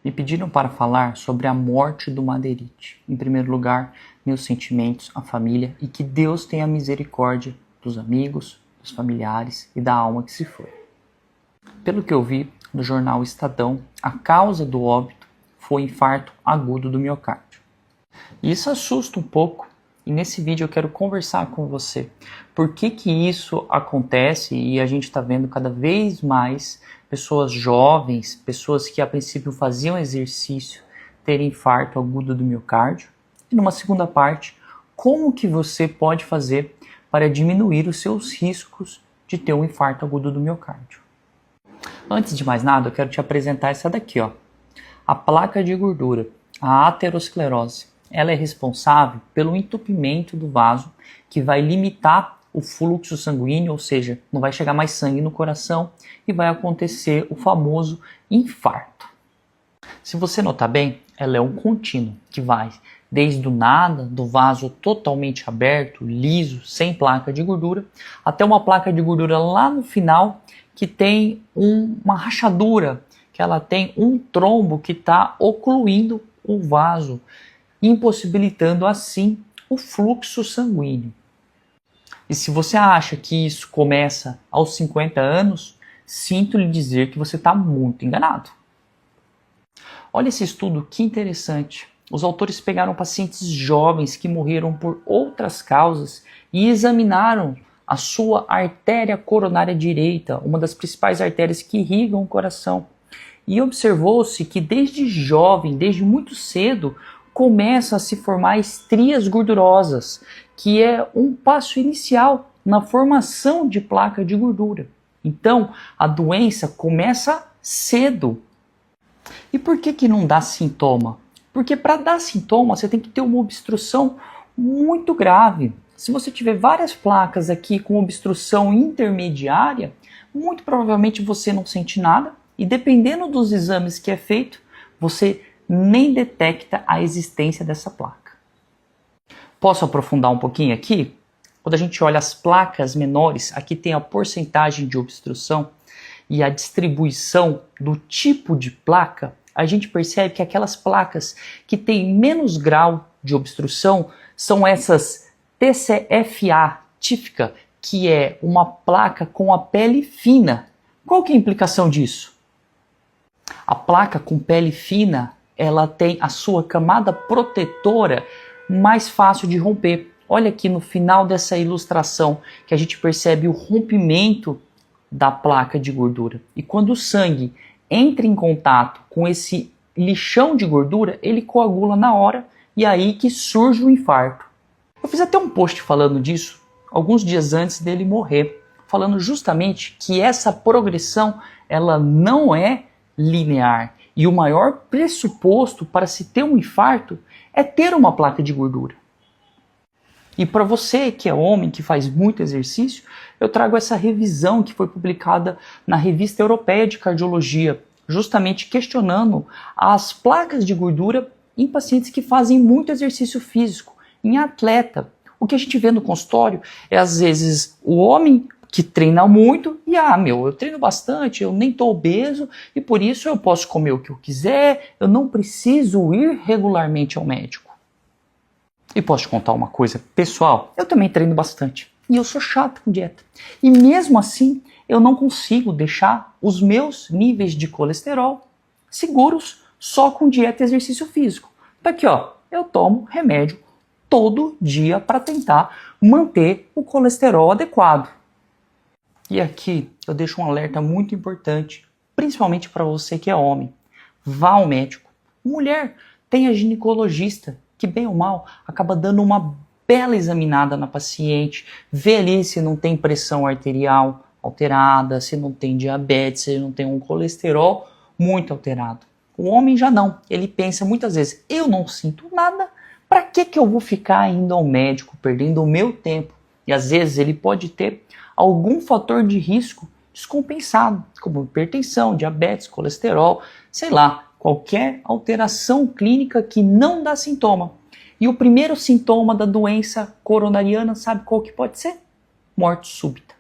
Me pediram para falar sobre a morte do Madeirite. Em primeiro lugar, meus sentimentos, a família e que Deus tenha misericórdia dos amigos, dos familiares e da alma que se foi. Pelo que eu vi no jornal Estadão, a causa do óbito foi infarto agudo do miocárdio. E isso assusta um pouco e nesse vídeo eu quero conversar com você. Por que isso acontece e a gente está vendo cada vez mais pessoas jovens, pessoas que a princípio faziam exercício, terem infarto agudo do miocárdio? E numa segunda parte, como que você pode fazer para diminuir os seus riscos de ter um infarto agudo do miocárdio? Antes de mais nada, eu quero te apresentar essa daqui, ó. A placa de gordura, a aterosclerose. Ela é responsável pelo entupimento do vaso, que vai limitar o fluxo sanguíneo, ou seja, não vai chegar mais sangue no coração e vai acontecer o famoso infarto. Se você notar bem, ela é um contínuo que vai desde o nada, do vaso totalmente aberto, liso, sem placa de gordura, até uma placa de gordura lá no final que tem uma rachadura, que ela tem um trombo que está ocluindo o vaso, impossibilitando assim o fluxo sanguíneo. E se você acha que isso começa aos 50 anos, sinto lhe dizer que você está muito enganado. Olha esse estudo, que interessante. Os autores pegaram pacientes jovens que morreram por outras causas e examinaram a sua artéria coronária direita, uma das principais artérias que irrigam o coração. E observou-se que desde jovem, desde muito cedo, começam a se formar estrias gordurosas, que é um passo inicial na formação de placa de gordura. Então, a doença começa cedo. E por que não dá sintoma? Porque para dar sintoma, você tem que ter uma obstrução muito grave. Se você tiver várias placas aqui com obstrução intermediária, muito provavelmente você não sente nada e dependendo dos exames que é feito, você nem detecta a existência dessa placa. Posso aprofundar um pouquinho aqui? Quando a gente olha as placas menores, aqui tem a porcentagem de obstrução e a distribuição do tipo de placa, a gente percebe que aquelas placas que têm menos grau de obstrução são essas TCFA típica, que é uma placa com a pele fina. Qual que é a implicação disso? A placa com pele fina, ela tem a sua camada protetora mais fácil de romper. Olha aqui no final dessa ilustração que a gente percebe o rompimento da placa de gordura. E quando o sangue entra em contato com esse lixão de gordura, ele coagula na hora e é aí que surge o infarto. Eu fiz até um post falando disso alguns dias antes dele morrer, falando justamente que essa progressão ela não é linear. E o maior pressuposto para se ter um infarto é ter uma placa de gordura. E para você que é homem, que faz muito exercício, eu trago essa revisão que foi publicada na Revista Europeia de Cardiologia, justamente questionando as placas de gordura em pacientes que fazem muito exercício físico, em atleta. O que a gente vê no consultório é às vezes o homem que treina muito e eu treino bastante, eu nem estou obeso e por isso eu posso comer o que eu quiser, eu não preciso ir regularmente ao médico. E posso te contar uma coisa pessoal, eu também treino bastante e eu sou chato com dieta. E mesmo assim eu não consigo deixar os meus níveis de colesterol seguros só com dieta e exercício físico. Tá aqui, ó, eu tomo remédio todo dia para tentar manter o colesterol adequado. E aqui eu deixo um alerta muito importante, principalmente para você que é homem. Vá ao médico. Mulher, tenha ginecologista, que bem ou mal acaba dando uma bela examinada na paciente, vê ali se não tem pressão arterial alterada, se não tem diabetes, se não tem um colesterol muito alterado. O homem já não, ele pensa muitas vezes, eu não sinto nada, para que eu vou ficar indo ao médico, perdendo o meu tempo? E às vezes ele pode ter algum fator de risco descompensado, como hipertensão, diabetes, colesterol, sei lá, qualquer alteração clínica que não dá sintoma. E o primeiro sintoma da doença coronariana, sabe qual que pode ser? Morte súbita.